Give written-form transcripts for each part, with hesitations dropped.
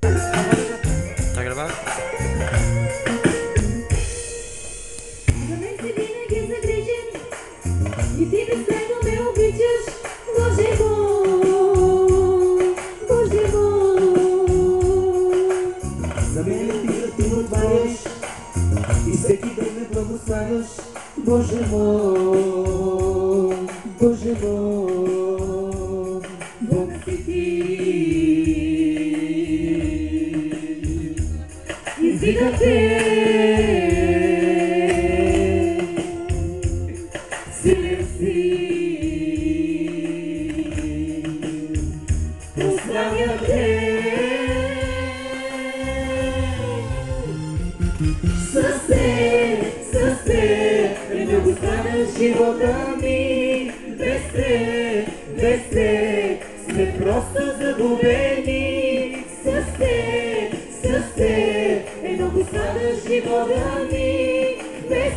Está a gravar? За мен си винаги загрижен и ти безкрайно ме обичаш, Боже мой, Боже мой. За мен ти отваряш и всеки ден ме благославяш, Боже мой, Боже мой. Бог си ти. Издигам те, силен си, прославям те. С теб е много странен живота ми. Без теб сме просто загубени. С теб е много странен живота ми. Без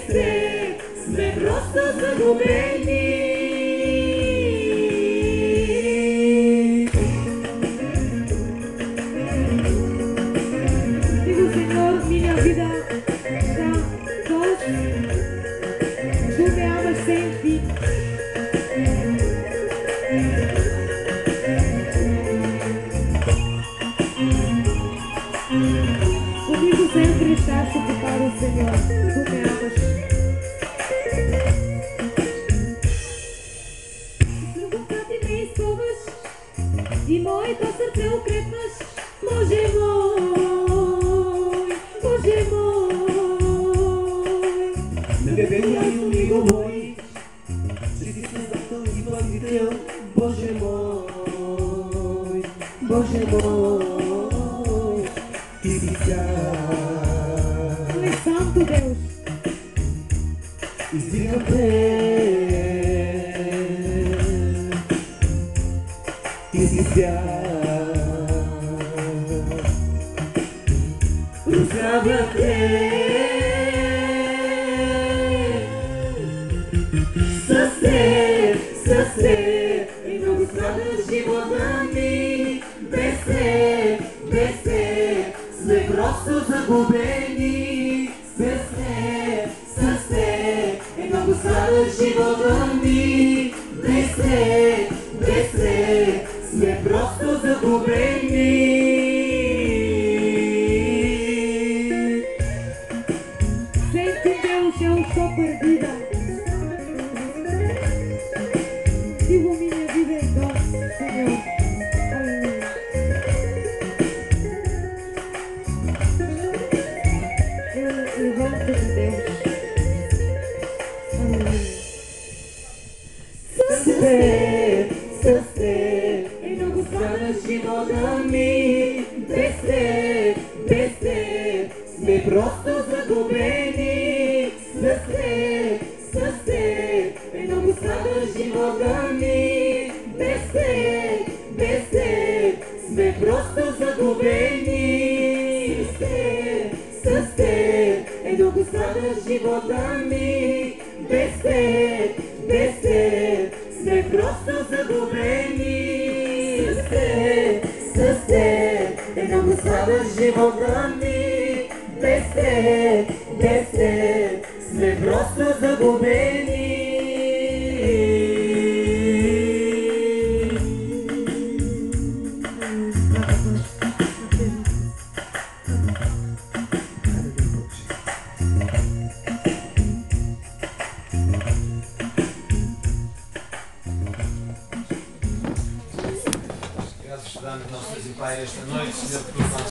теб сме просто загубени. Señor, minha vida está doce, tu me amas sem fim. Comigo sempre estás ocupado, Senhor, tu me amas. Слугата ти ме изпълваш и моето сърце укрепваш, Боже мой, Боже мой. Небето ми говори, че си създател и пазител, Боже мой, Боже мой. Ти си свят. Tu és santo, Deus. Издигам те. Ти си свят. Прославям те. С теб е много странен живота ми. Без теб сме просто загубени. С теб е много странен живота ми. Без теб сме просто загубени. Sem Deus eu estou perdida. Vivo minha vida em dor, Senhor. Aleluia. Eu levanto-me, Deus. Aleluia. С теб е много странен живота ми. Без теб сме просто загубени. С теб е много странен живота ми. Без теб сме просто загубени. С теб е много странен живота ми. Без теб сме просто загубени. С теб е много странен живота ми. Без теб сме просто загубени. Graças a Deus, nosso Pai, esta noite, Senhor, por